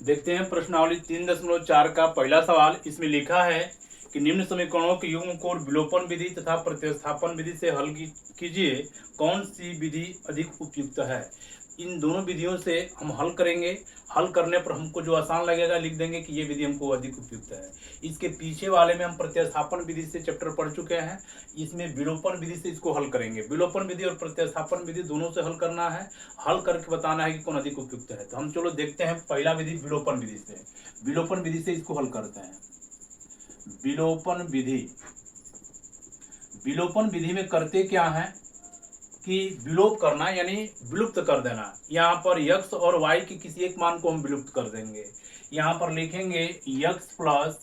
देखते हैं प्रश्नावली 3.4 का पहला सवाल। इसमें लिखा है कि निम्न समीकरणों के युग्म को विलोपन विधि तथा प्रतिस्थापन विधि से हल कीजिए, कौन सी विधि अधिक उपयुक्त है। इन दोनों विधियों से हम हल करेंगे। हल करने पर हमको जो आसान लगेगा लिख देंगे कि ये विधि हमको अधिक उपयुक्त है। इसके पीछे वाले में हम प्रतिस्थापन विधि से चैप्टर पढ़ चुके हैं। इसमें विलोपन विधि से इसको हल करेंगे। विलोपन विधि और प्रतिस्थापन विधि दोनों से हल करना है। हल करके बताना है कि कौन अधिक उपयुक्त है। तो हम चलो देखते हैं पहला विधि विलोपन विधि से। विलोपन विधि से इसको हल करते हैं। विलोपन विधि, विलोपन विधि में करते क्या है कि विलोप करना यानी विलुप्त कर देना। यहाँ पर x और y के किसी एक मान को हम विलुप्त कर देंगे। यहाँ पर लिखेंगे x प्लस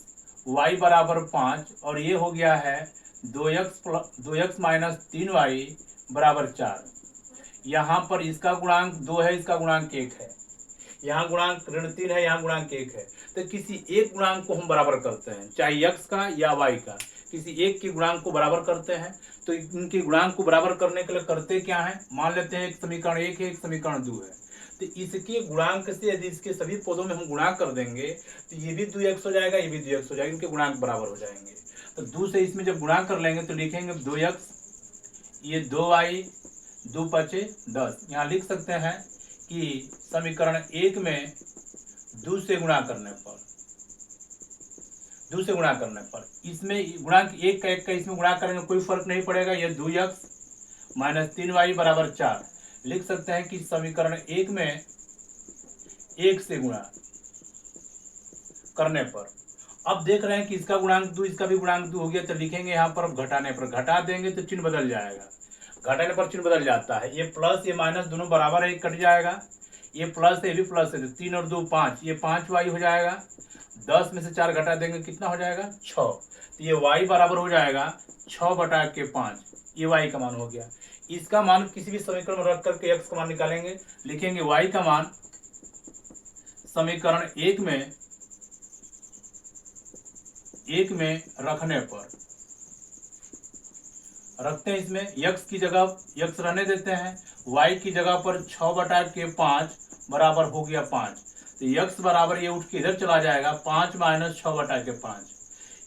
वाई बराबर 5 और ये हो गया है 2x माइनस 3y बराबर 4। यहाँ पर इसका गुणांक 2 है, इसका गुणांक 1 है। यहाँ गुणांक ऋण 3 है, यहाँ गुणांक 1 है। तो किसी एक गुणांक को हम बराबर करते हैं, चाहे x का या y का, किसी एक के गुणांक को बराबर करते हैं। तो इनके गुणांक को बराबर करने के लिए करते क्या है, मान लेते हैं एक समीकरण 1 है, एक समीकरण 2 है। तो इसके गुणांक से यदि इसके सभी पदों में हम गुणा कर देंगे तो ये भी 2x हो जाएगा, ये भी 2x हो जाएगा, इनके गुणांक बराबर हो जाएंगे। तो 2 से इसमें जब गुणा कर लेंगे तो लिखेंगे 2x, ये 2y, 2 पचे 10। यहाँ लिख सकते हैं कि समीकरण 1 में 2 से गुणा करने पर, 2 से गुणा करने पर इसमें गुणांक 1 का इसमें गुणा करेंगे कोई फर्क नहीं पड़ेगा। यह 2x माइनस 3y बराबर 4। लिख सकते हैं कि समीकरण 1 में 1 से गुणा करने पर, अब देख रहे हैं कि इसका गुणांक 2, इसका भी गुणांक 2 हो गया। तो लिखेंगे यहाँ पर घटाने पर, घटा देंगे तो चिन्ह बदल जाएगा। घटाने पर चिन्ह बदल जाता है। ये प्लस ये माइनस दोनों बराबर है, कट जाएगा। ये प्लस है, ये भी प्लस है, तो 3 और 2 5, ये 5y हो जाएगा। 10 में से 4 घटा देंगे कितना हो जाएगा 6। तो ये y बराबर हो जाएगा 6 बटा के 5। ये y का मान हो गया। इसका मान किसी भी समीकरण में रख करके x का मान निकालेंगे। लिखेंगे y का मान समीकरण 1 में रखने पर, रखते हैं इसमें x की जगह x रहने देते हैं, y की जगह पर 6 बटा के 5 बराबर हो गया 5। तो x बराबर ये उठ के इधर चला जाएगा 5 माइनस 6 बटा के 5।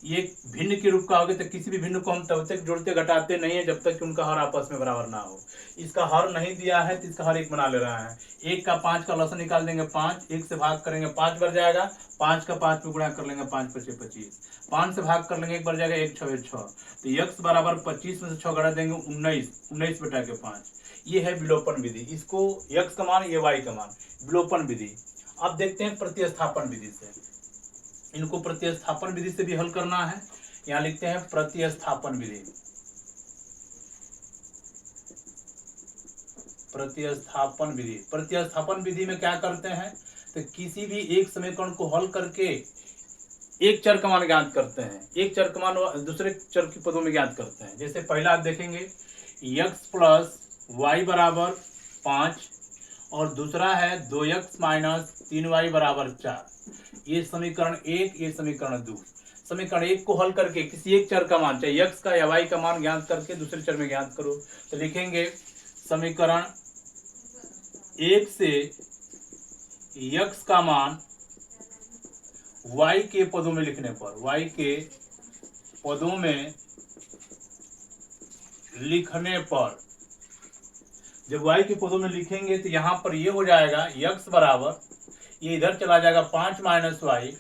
ये भिन्न के रूप का हो गया। तो किसी भी भिन्न को हम तब तक जोड़ते घटाते नहीं है जब तक कि उनका हर आपस में बराबर ना हो। इसका हर नहीं दिया है तो इसका हर 1 बना ले रहा है। 1 का 5 का लसन निकाल देंगे 5, 1 से भाग करेंगे 5 बढ़ जाएगा, 5 का 5 में गुणा कर लेंगे 5 पचे 25, 5 से भाग कर लेंगे 1 बढ़ जाएगा, 1 6 6। तो x बराबर 25 में से 6 घटा देंगे 19 बटा के 5। ये है विलोपन विधि। इसको x का मान, ये y का मान, विलोपन विधि। अब देखते हैं प्रतिस्थापन विधि से। इनको प्रतिस्थापन विधि से भी हल करना है। यहाँ लिखते हैं प्रतिस्थापन विधि। प्रतिस्थापन विधि, प्रतिस्थापन विधि में क्या करते हैं तो किसी भी एक समीकरण को हल करके एक चर का मान ज्ञात करते हैं, एक चर का मान दूसरे चर के पदों में ज्ञात करते हैं। जैसे पहला आप देखेंगे x प्लस वाई बराबर 5 और दूसरा है 2x माइनस 3y बराबर 4। ये समीकरण 1, ये समीकरण 2। समीकरण 1 को हल करके किसी एक चर का मान, चाहे x का या y का मान ज्ञात करके दूसरे चर में ज्ञात करो। तो लिखेंगे समीकरण 1 से x का मान y के पदों में लिखने पर, y के पदों में लिखने पर, जब y के पदों में लिखेंगे तो यहाँ पर ये हो जाएगा x बराबर, ये इधर चला जाएगा 5 माइनस वाई।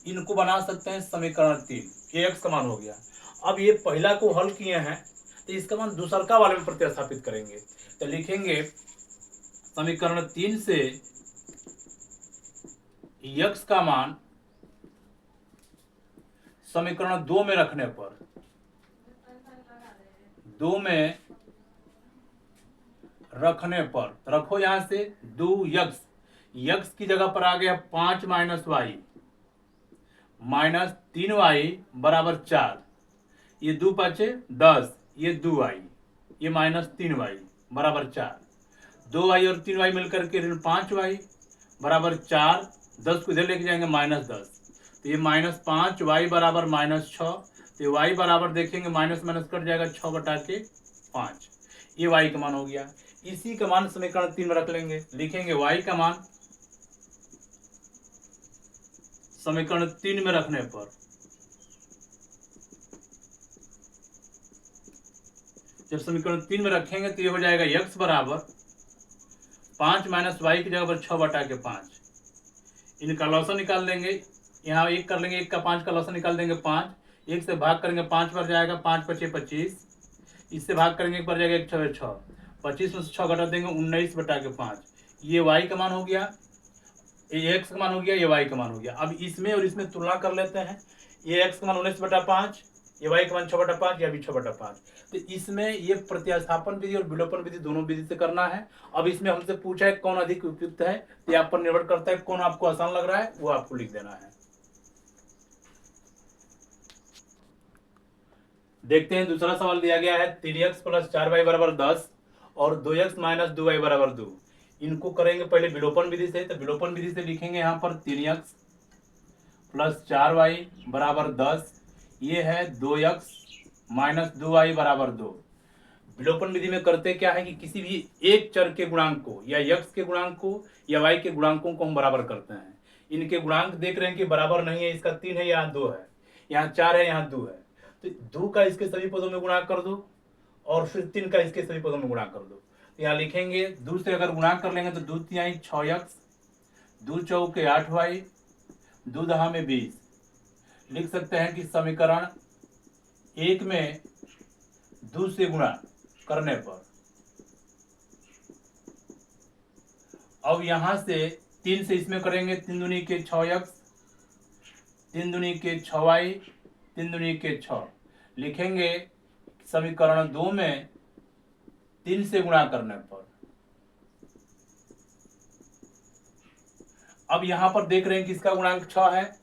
इनको बना सकते हैं समीकरण 3, ये x का मान हो गया। अब ये पहला को हल किए हैं तो इसका मान दूसरका वाले में प्रतिस्थापित करेंगे। तो लिखेंगे समीकरण 3 से x का मान समीकरण 2 में रखने पर, 2 में रखने पर, रखो यहां से 2x, x की जगह पर आ गया 5 माइनस वाई माइनस 3y बराबर 4। ये 2 बचे 10, ये 2y, ये माइनस 3y बराबर 4। 2y और 3y मिलकर के ऋण 5y बराबर 4। 10 को इधर लेके जाएंगे माइनस 10, तो ये माइनस 5y बराबर माइनस 6। तो ये y बराबर देखेंगे माइनस माइनस कट जाएगा 6 बटा के 5। ये y का मान हो गया। इसी का मान समीकरण 3 में रख लेंगे। लिखेंगे y का मान समीकरण 3 में रखने पर, जब समीकरण 3 में रखेंगे तो ये हो जाएगा x बराबर 5 माइनस वाई की जगह पर 6/5। इनका लॉसन निकाल देंगे, यहाँ 1 कर लेंगे, 1 का 5 का लॉसन निकाल देंगे 5, 1 से भाग करेंगे 5 पर जाएगा, 5 × 5 = 25, इससे भाग करेंगे 1 पर जाएगा 1 × 6 = 6, 25 में से 6 घटा देंगे 19/5। ये y का मान हो गया, ये x का मान हो गया, ये y का मान हो गया। अब इसमें और इसमें तुलना कर लेते हैं, ये x का मान 19/5, ये y का मान 6/5, या भी 6/5। तो इसमें ये प्रतिस्थापन विधि और विलोपन विधि दोनों विधि से करना है। अब इसमें हमसे पूछा है कौन अधिक उपयुक्त है, तो आप पर निर्भर करता है, कौन आपको आसान लग रहा है वो आपको लिख देना है। देखते हैं, दूसरा सवाल दिया गया है 3x + 4y = 10 और 2x - 2y = 2। इनको करेंगे पहले विलोपन विधि से, तो विलोपन विधि से लिखेंगे यहाँ पर 3x + 4y = 10, ये है 2x - 2y = 2। विलोपन विधि में करते क्या है कि किसी भी एक चर के गुणांक को, या x के गुणांक को या y के गुणांकों को हम बराबर करते हैं। इनके गुणांक देख रहे हैं कि बराबर नहीं है, इसका 3 है, यहाँ 2 है, यहाँ 4 है, यहाँ 2 है, तो 2 का इसके सभी पदों में गुणा कर दो और फिर 3 का इसके सभी पदों में गुणा कर दो। तो यहाँ लिखेंगे 2 से अगर गुणा कर लेंगे तो 2 × 3 = 6x, 2 × 4 = 8y, 2 × 10 = 20। लिख सकते हैं कि समीकरण 1 में 2 से गुणा करने पर, अब यहां से 3 से इसमें करेंगे, 3 दूनी के 6x, 3 दूनी के 6y, 3 दूनी के 6। लिखेंगे समीकरण 2 में 3 से गुणा करने पर, अब यहां पर देख रहे हैं कि इसका गुणांक 6 है,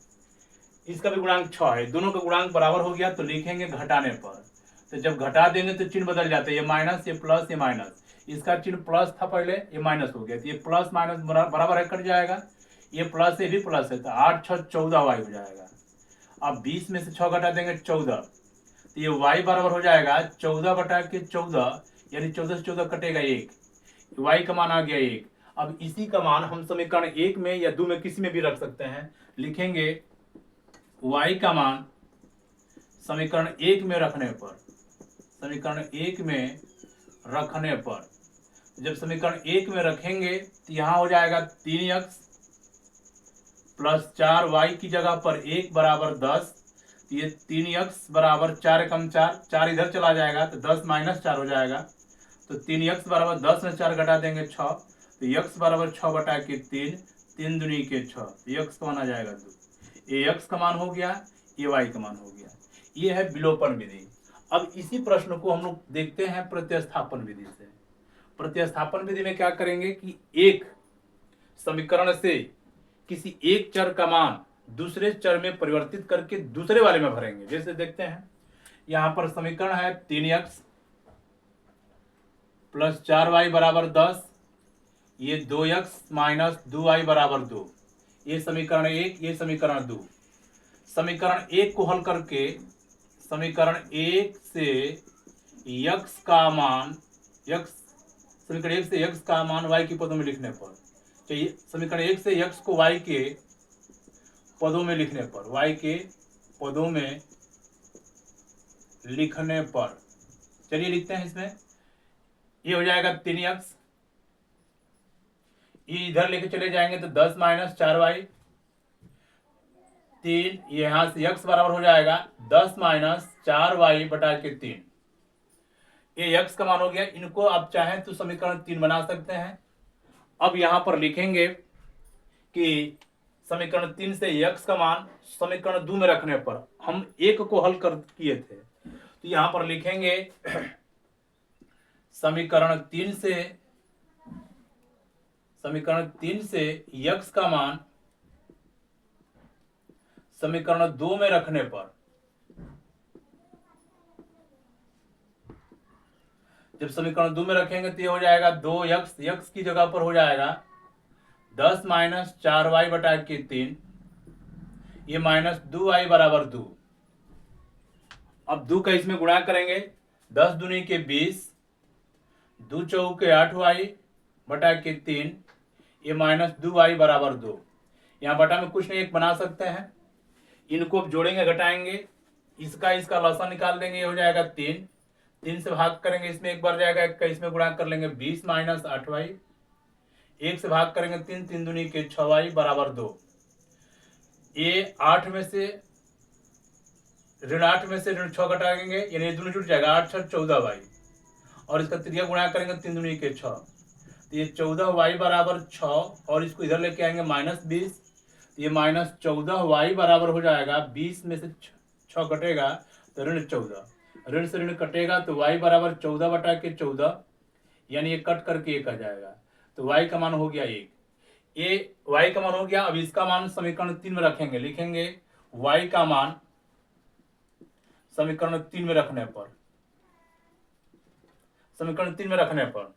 इसका भी गुणांक 6 है, दोनों का गुणांक बराबर हो गया, तो लिखेंगे घटाने पर। तो जब घटा देंगे तो चिन्ह बदल जाते हैं, ये माइनस, ये प्लस, ये माइनस, इसका चिन्ह प्लस था पहले, ये माइनस हो गया, तो ये प्लस माइनस बराबर है, कट जाएगा, ये प्लस, ये भी प्लस है, तो 8 × 6 = 14y हो जाएगा। अब 20 में से 6 घटा देंगे 14, तो ये y बराबर हो जाएगा 14/14, यानी 14 से 14 कटेगा 1, y का मान आ गया 1। अब इसी का मान हम समीकरण 1 में या 2 में किसी में भी रख सकते हैं। लिखेंगे y का मान समीकरण 1 में रखने पर, समीकरण 1 में रखने पर, जब समीकरण 1 में रखेंगे तो यहाँ हो जाएगा 3x + 4y की जगह पर 1 = 10, ये 3x = 4 × 4, 4 इधर चला जाएगा तो 10 - 4 हो जाएगा, तो 3x = 10 में 4 घटा देंगे 6, तो x = 6/3, 3 दूनी के 6, x का मान आ जाएगा 2। ये x का मान हो गया, ये y का मान हो गया। ये है विलोपन विधि। अब इसी प्रश्न को हम लोग देखते हैं प्रतिस्थापन विधि से। प्रतिस्थापन विधि में क्या करेंगे कि एक समीकरण से किसी एक चर का मान दूसरे चर में परिवर्तित करके दूसरे वाले में भरेंगे। जैसे देखते हैं, यहां पर समीकरण है 3x + 4y = 10, ये 2x - 2y = 2, ये समीकरण 1, ये समीकरण 2। समीकरण 1 को हल करके समीकरण 1 से x का मान, समीकरण 1 से x का मान y के पदों में लिखने पर, चाहिए समीकरण 1 से x को y के पदों में लिखने पर, y के पदों में लिखने पर, चलिए लिखते हैं इसमें, ये हो जाएगा 3x, ये इधर लेके चले जाएंगे तो 10 - 4y, 3, यहां से x बराबर हो जाएगा 10 - 4y/3, ये x का मान हो गया। इनको आप चाहें तो समीकरण 3 बना सकते हैं। अब यहां पर लिखेंगे कि समीकरण 3 से x का मान समीकरण 2 में रखने पर, हम 1 को हल कर किए थे, तो यहां पर लिखेंगे समीकरण 3 से x का मान समीकरण 2 में रखने पर, जब समीकरण 2 में रखेंगे तो ये हो जाएगा 2x, x की जगह पर हो जाएगा 10 - 4y/3, ये -2y = 2। अब 2 का इसमें गुणा करेंगे, 10 दूनी के 20, 2 चौके 8y/3, ये -2y = 2। यहाँ बटा में कुछ नहीं, एक बना सकते हैं। इनको अब जोड़ेंगे घटाएंगे, इसका लसाअ निकाल देंगे, ये हो जाएगा 3। 3 से भाग करेंगे, इसमें एक बार जाएगा, 21 में गुणा कर लेंगे 20 माइनस 8y। 1 से भाग करेंगे 3, 3 दूनी के 6y बराबर 2। ये 8 में से ऋण 8 में से ऋण 6 घटाएंगे, यानी ये दोनों जुट जाएगा, 8 6 14y। और इसका त्रिज्या गुणा करेंगे 3 दूनी के 6, तो ये 14y बराबर 6, और इसको इधर लेके आएंगे -20, ये -14y बराबर हो जाएगा 20 में से 6 कटेगा तो ऋण 14, ऋण से ऋण कटेगा तो y बराबर 14 बटा के 14, यानी ये कट करके 1 आ जाएगा, तो y का मान हो गया 1। ये y का मान हो गया। अब इसका मान समीकरण 3 में रखेंगे, लिखेंगे y का मान समीकरण 3 में रखने पर, समीकरण 3 में रखने पर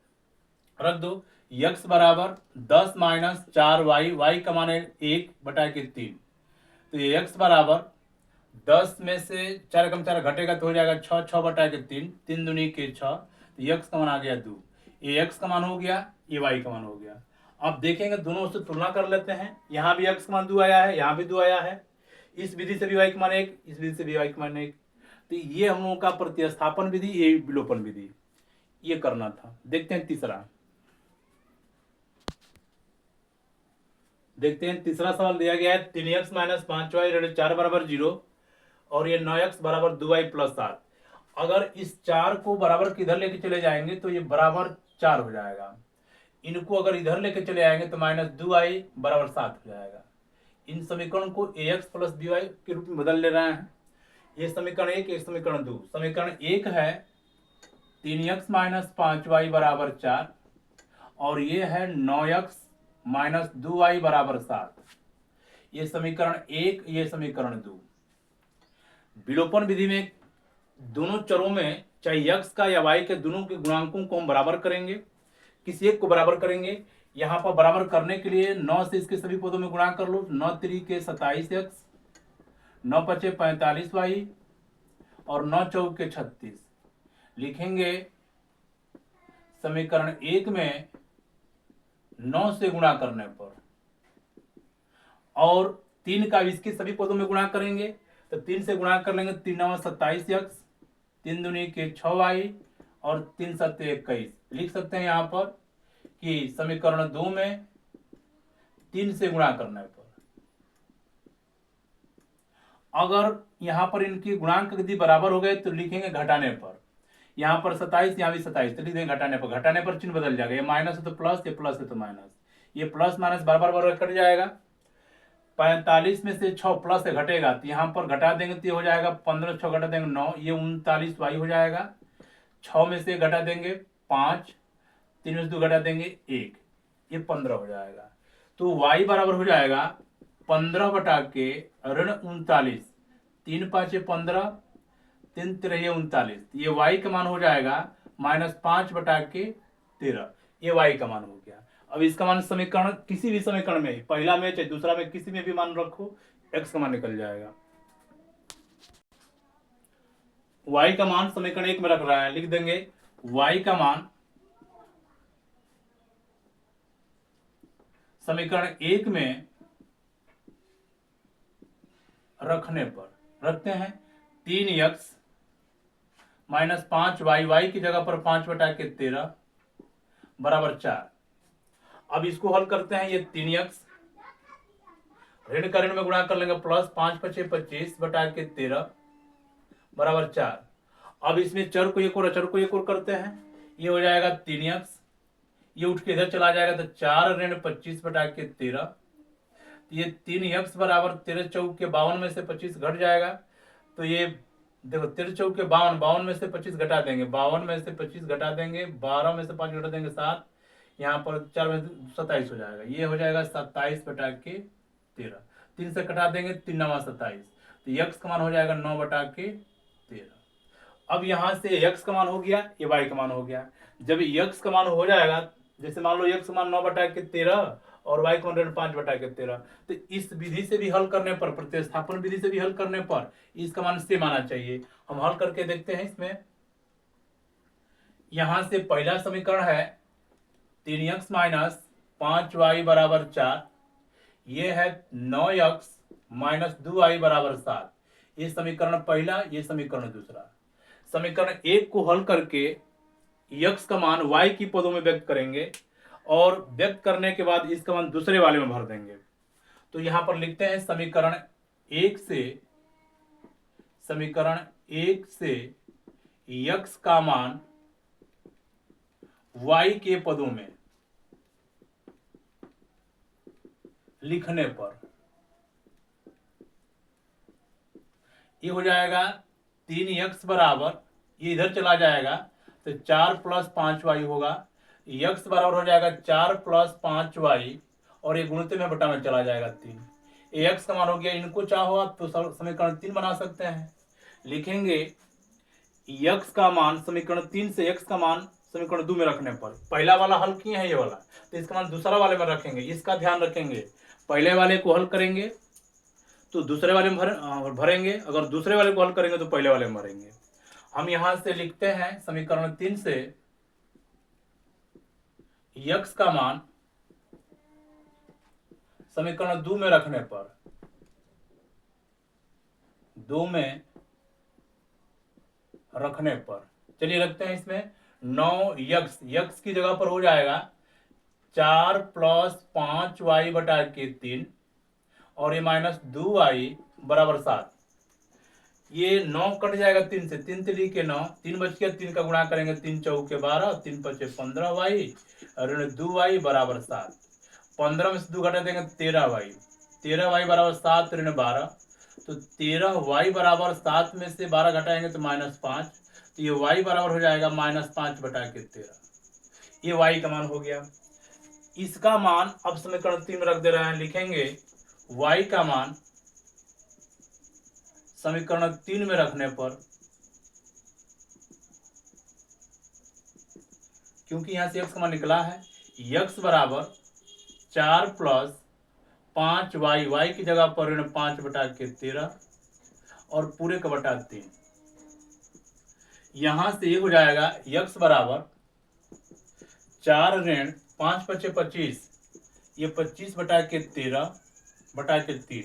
रख दो, x बराबर 10 माइनस 4y, y का मान है 1 बटा के 3, तो ये x बराबर 10 में से 4 कम 4 घटेगा तो हो जाएगा 6, 6 बटा के 3, 3 दूनी के 6, तो x का मान आ गया 2। ये x का मान हो गया, ये y का मान हो गया। अब देखेंगे दोनों से तुलना कर लेते हैं, यहाँ भी x का मान 2 आया है, यहाँ भी 2 आया है, इस विधि से भी y का मान 1, इस विधि से भी y का मान 1। तो ये हम लोगों का प्रतिस्थापन विधि, ये विलोपन विधि, ये करना था। देखते हैं तीसरा, देखते हैं तीसरा सवाल दिया गया है 3x माइनस 5y ऋण 4 बराबर 0, और ये 9x बराबर 2y प्लस 7। अगर इस 4 को बराबर किधर लेके चले जाएंगे तो ये बराबर 4 हो जाएगा, इनको अगर इधर लेके चले आएंगे तो -2y बराबर 7 हो जाएगा। इन समीकरण को ax प्लस by के रूप में बदल ले रहे हैं। ये समीकरण 1, ये समीकरण 2। समीकरण 1 है 3x माइनस 5y बराबर 4, और ये है 9x माइनस 2y बराबर 7। ये समीकरण 1, ये समीकरण 2। विलोपन विधि में दोनों चरों में चाहे x का या y के दोनों के गुणांकों को हम बराबर करेंगे, किसी एक को बराबर करेंगे। यहाँ पर बराबर करने के लिए 9 से इसके सभी पदों में गुणा कर लो, 9 त्रिके 27x, 9 पचे 45y, और 9 चौके 36। लिखेंगे समीकरण 1 में 9 से गुणा करने पर, और 3 का इसके सभी पदों में गुणा करेंगे तो 3 से गुणा कर लेंगे, 3 9 27x, 3 दूनी के 6y, और 3 7 21। लिख सकते हैं यहाँ पर कि समीकरण 2 में 3 से गुणा करने पर, अगर यहाँ पर इनकी गुणांक यदि बराबर हो गए तो लिखेंगे घटाने पर। यहाँ पर 27, यहाँ भी 27, तो लिख देंगे घटाने पर। घटाने पर चिन्ह बदल जाएगा, ये माइनस है तो प्लस, ये प्लस है तो माइनस, ये प्लस माइनस बार बार कट जाएगा। 45 में से 6 प्लस से घटेगा तो यहाँ पर घटा देंगे तो ये हो जाएगा 15, 6 घटा देंगे 9, ये 39y हो जाएगा। 6 में से घटा देंगे 5, 3 में से 2 घटा देंगे 1, ये 15 हो जाएगा। तो y बराबर हो जाएगा 15 बटा के ऋण 39, 3 5 15, 3 3 39, ये y का मान हो जाएगा -5 बटा के 13, ये y का मान हो गया। अब इसका मान समीकरण किसी भी समीकरण में, पहला में चाहे दूसरा में, किसी में भी मान रखो, x का मान निकल जाएगा। y का मान समीकरण 1 में रख रहा है, लिख देंगे y का मान समीकरण 1 में रखने पर, रखते हैं 3x माइनस 5y, y की जगह पर 5 बटा के 13 बराबर 4। अब इसको हल करते हैं, ये 3x ऋण का ऋण में गुणा कर लेंगे, प्लस 5 5 25 बटा के 13 बराबर 4। अब इसमें चर को एक और अचर को एक और करते हैं, ये हो जाएगा 3x, ये उठ के इधर चला जाएगा तो 4 ऋण 25 बटा के 13, ये 3x बराबर 13 चौके 52 में से 25 घट जाएगा, तो ये देखो 13 चौके 52, 52 में से 25 घटा देंगे, 52 में से 25 घटा देंगे, 12 में से 5 घटा देंगे 7, यहाँ पर 4 में से 27 हो जाएगा, ये हो जाएगा 27 बटा के 13। 3 से घटा देंगे, 3 9 27, तो x का मान हो जाएगा 9 बटा के 13। अब यहाँ से x का मान हो गया, ये y का मान हो गया। जब x का मान हो जाएगा, जैसे मान लो x का मान 9 बटा के 13 और y का मान 5 बटा के 13, तो इस विधि से भी हल करने पर, प्रतिस्थापन विधि से भी हल करने पर इसका मान सेम आना चाहिए। हम हल करके देखते हैं। इसमें यहां से पहला समीकरण है 3x माइनस 5y बराबर 4, ये है 9x माइनस 2y बराबर 7। ये समीकरण पहला, ये समीकरण दूसरा। समीकरण एक को हल करके x का मान y की पदों में व्यक्त करेंगे और व्यक्त करने के बाद इसका मान दूसरे वाले में भर देंगे। तो यहां पर लिखते हैं समीकरण एक से x का मान y के पदों में लिखने पर ये हो जाएगा 3x बराबर, ये इधर चला जाएगा तो 4 प्लस 5y होगा। x बराबर हो जाएगा 4 प्लस 5y और ये गुणित में बटा में चला जाएगा 3। x का मान हो गया। इनको चाहो आप तो समीकरण 3 बना सकते हैं। लिखेंगे x का मान समीकरण 3 से x का मान समीकरण 2 में रखने पर, पहला वाला हल किए हैं ये वाला, तो इसका मान दूसरा वाले में रखेंगे। इसका ध्यान रखेंगे, पहले वाले को हल करेंगे तो दूसरे वाले में भरेंगे, अगर दूसरे वाले को हल करेंगे तो पहले वाले में भरेंगे। हम यहां से लिखते हैं समीकरण 3 से x का मान समीकरण 2 में रखने पर, 2 में रखने पर चलिए रखते हैं इसमें 9x की जगह पर हो जाएगा 4 प्लस 5y बटा के 3 और ये माइनस 2y बराबर 7। ये 9 कट जाएगा 3 से, 3 3 के 9, 3 बच गया, 3 का गुणा करेंगे 3 चौके 12, 3 पचे 15y ऋण 2y बराबर 7। 15 में से 2 घटा देंगे 13y, 13y बराबर 7 ऋण 12, तो 13y बराबर 7 में से 12 घटाएंगे तो माइनस 5, तो ये y बराबर हो जाएगा माइनस 5 बटा के 13। ये y का मान हो गया। इसका मान अब समीकरण 3 में रख दे रहे हैं। लिखेंगे y का मान समीकरण 3 में रखने पर, क्योंकि यहां से x का मान निकला है, x बराबर 4 प्लस 5y, y की जगह पर ऋण 5 बटा के 13 और पूरे का बटा 3। यहां से ये हो जाएगा x बराबर 4 ऋण 5 पचे 25, ये 25 बटा के 13 बटा के 3।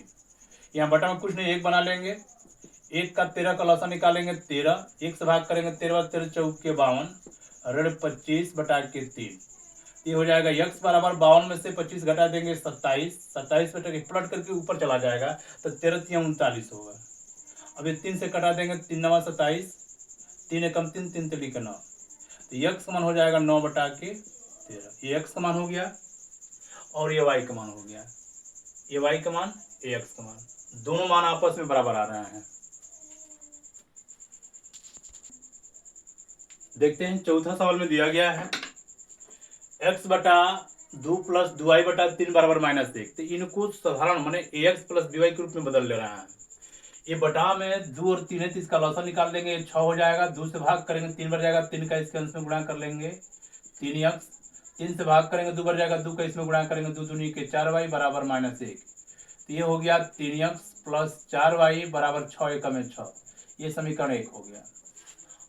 यहाँ बटा में कुछ नहीं, एक बना लेंगे, 1 का 13 का लौसा निकालेंगे 13, 1 से भाग करेंगे 13 13 चौके 52 ऋण 25 बटा के 3। ये हो जाएगा x बराबर 52 में से 25 घटा देंगे 27, 27 बटा के पलट करके ऊपर चला जाएगा तो 13 39 होगा। अब ये 3 से कटा देंगे, 3 9 27, 3 एकम 3, 3 3 9, तो x का मान हो जाएगा 9 बटा के 13। ये x का मान हो गया और ये y का मान हो गया। ये y का मान, ये x का मान, दोनों मान आपस में बराबर आ रहे हैं। देखते हैं चौथा सवाल में दिया गया है x बटा 2 प्लस 2y बटा 3 बराबर माइनस 1। तो इनको साधारण माने ax प्लस by के रूप में बदल ले रहा है। ये बटा में 2 और 3 है तो इसका लौसा निकाल देंगे, 6 हो जाएगा, 2 से भाग करेंगे 3 बढ़ जाएगा, 3 का इसके अंश में गुणा कर लेंगे 3x, 3 से भाग करेंगे 2 बढ़ जाएगा, 2 का इसमें गुणा करेंगे 2 दूनी के 4y बराबर माइनस 1। तो ये हो गया 3x प्लस 4y बराबर 6 एकम 6। ये समीकरण 1 हो गया।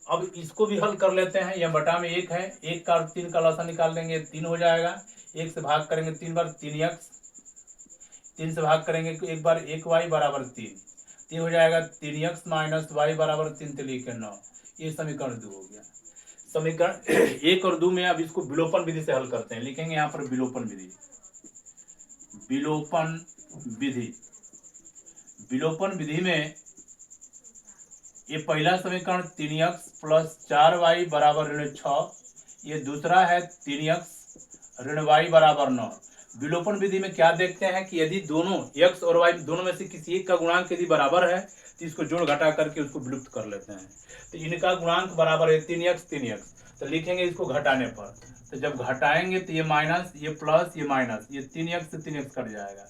अब इसको भी हल कर लेते हैं। यह बटा में 1 है, 1 का 3 का लौसा निकाल देंगे 3 हो जाएगा, 1 से भाग करेंगे 3 बार 3x, 3 से भाग करेंगे एक बार 1y बराबर 3। ये हो जाएगा 3x माइनस y बराबर 3 3 के 9। ये समीकरण 2 हो गया। समीकरण 1 और 2 में अब इसको विलोपन विधि से हल करते हैं। लिखेंगे यहाँ पर विलोपन विधि, विलोपन विधि। विलोपन विधि में ये पहला समीकरण 3x प्लस 4y बराबर ऋण 6, ये दूसरा है 3x ऋण y बराबर 9। विलोपन विधि में क्या देखते हैं कि यदि दोनों x और y दोनों में से किसी एक का गुणांक यदि बराबर है तो इसको जोड़ घटा करके उसको विलुप्त कर लेते हैं। तो इनका गुणांक बराबर है 3x 3x, तो लिखेंगे इसको घटाने पर, तो जब घटाएंगे तो ये माइनस, ये प्लस, ये माइनस, ये 3x से 3x कट जाएगा,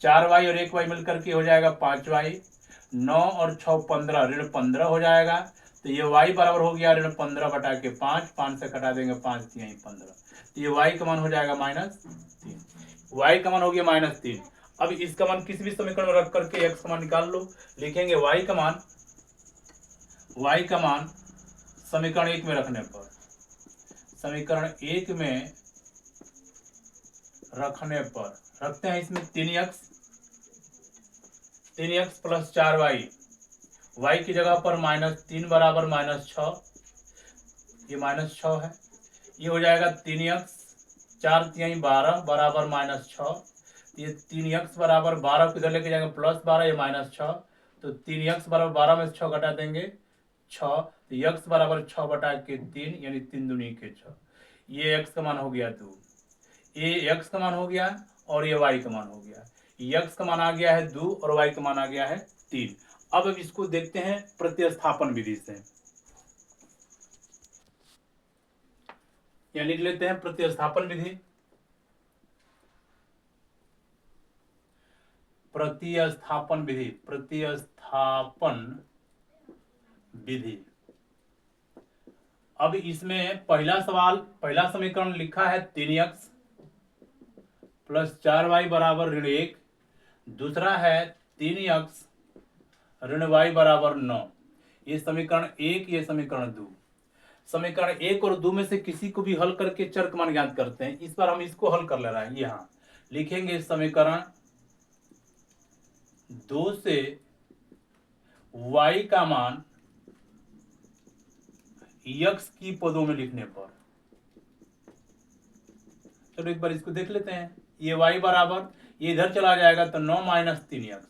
4y और 1y मिलकर के हो जाएगा 5y, 9 और 6 15 ऋण 15 हो जाएगा। तो ये y बराबर हो गया ऋण 15 बटा के 5, 5 से कटा देंगे 5 3 15, तो ये y का मान हो जाएगा -3। y का मान हो गया -3। अब इसका मान किसी भी समीकरण में रख करके x का मान निकाल लो। लिखेंगे y का मान समीकरण 1 में रखने पर, समीकरण 1 में रखने पर रखते हैं इसमें 3x प्लस 4y, y की जगह पर -3 बराबर -6, ये -6 है। ये हो जाएगा 3x 4 तिहाई 12 बराबर -6, ये 3x बराबर 12 को इधर लेके जाएंगे +12, ये -6, तो 3x बराबर 12 में से 6 घटा देंगे 6, तो x बराबर 6 बटा के 3 यानी 3 दूनी के 6। ये x का मान हो गया 2, ये x का मान हो गया और ये y का मान हो गया। x का मान आ गया है 2 और y का मान आ गया है 3। अब इसको देखते हैं प्रतिस्थापन विधि से, या लिख लेते हैं प्रतिस्थापन विधि। प्रतिस्थापन विधि। अब इसमें पहला समीकरण लिखा है 3x प्लस 4y बराबर -1, दूसरा है 3x y बराबर 9। ये समीकरण 1, ये समीकरण 2। समीकरण 1 और 2 में से किसी को भी हल करके चर का मान ज्ञात करते हैं। इस बार हम इसको हल कर ले रहे हैं। यहाँ लिखेंगे समीकरण 2 से y का मान x की पदों में लिखने पर, चलो एक बार इसको देख लेते हैं। ये y बराबर, ये इधर चला जाएगा तो 9 - 3x,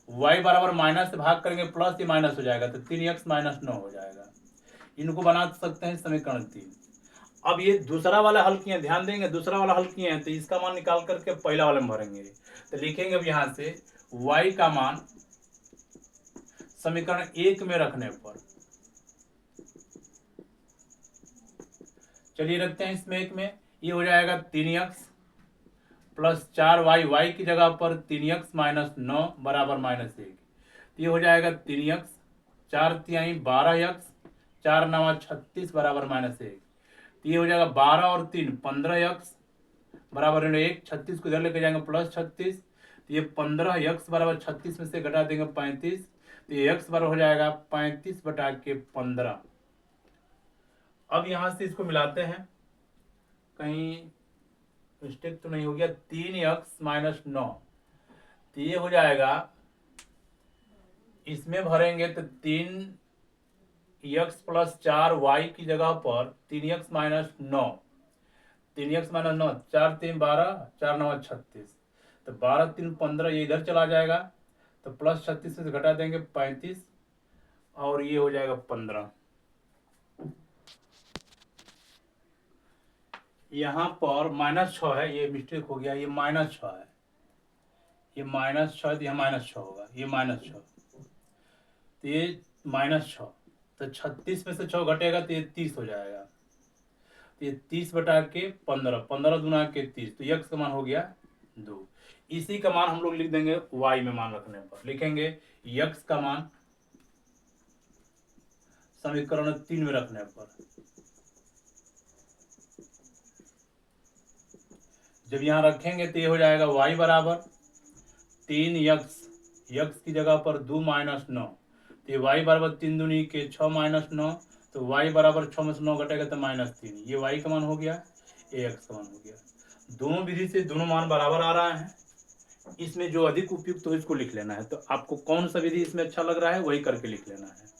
y बराबर माइनस से भाग करेंगे प्लस, ये माइनस हो जाएगा तो 3x - 9 हो जाएगा। इनको बना सकते हैं समीकरण 3। अब ये दूसरा वाला हल किए, ध्यान देंगे दूसरा वाला हल किए हैं तो इसका मान निकाल करके पहला वाले में भरेंगे। तो लिखेंगे अब यहां से y का मान समीकरण 1 में रखने पर, चलिए रखते हैं इसमें 1 में, ये हो जाएगा 3x प्लस 4y, y की जगह पर 3x - 9 बराबर -1, ये हो जाएगा 3x 4 तिहाई 12x 4 9 36 बराबर -1, ये हो जाएगा 12 और 3 15x बराबर 1, 36 को इधर लेके जाएंगे +36, तो ये 15x बराबर 36 में से घटा देंगे 35, तो ये x बराबर हो जाएगा 35 बटा के 15। अब यहां से इसको मिलाते हैं, कहीं मिस्टेक तो नहीं हो गया। 3x - 9, तो ये हो जाएगा, इसमें भरेंगे तो 3x प्लस 4y की जगह पर 3x - 9, 3x - 9, 4 3 12 4 9 36, तो 12 3 15, ये इधर चला जाएगा तो +36 से घटा देंगे 35 और ये हो जाएगा 15। यहाँ पर -6 है, ये मिस्टेक हो गया, ये -6 है, ये -6 तो यहाँ -6 होगा, ये -6, तो ये -6, तो 36 में से 6 घटेगा तो ये 30 हो जाएगा, तो ये 30 बटा के 15, 15 दूना के 30, तो x का मान हो गया 2। इसी का मान हम लोग लिख देंगे y में मान रखने पर, लिखेंगे x का मान समीकरण 3 में रखने पर, जब यहाँ रखेंगे तो ये हो जाएगा y बराबर 3x, x की जगह पर 2 - 9, तो ये y बराबर 3 दूनी के 6 - 9, तो y बराबर 6 में से 9 घटेगा तो -3, ये y का मान हो गया, ये x का मान हो गया। दोनों विधि से दोनों मान बराबर आ रहा है। इसमें जो अधिक उपयुक्त हो इसको लिख लेना है। तो आपको कौन सा विधि इसमें अच्छा लग रहा है वही करके लिख लेना है।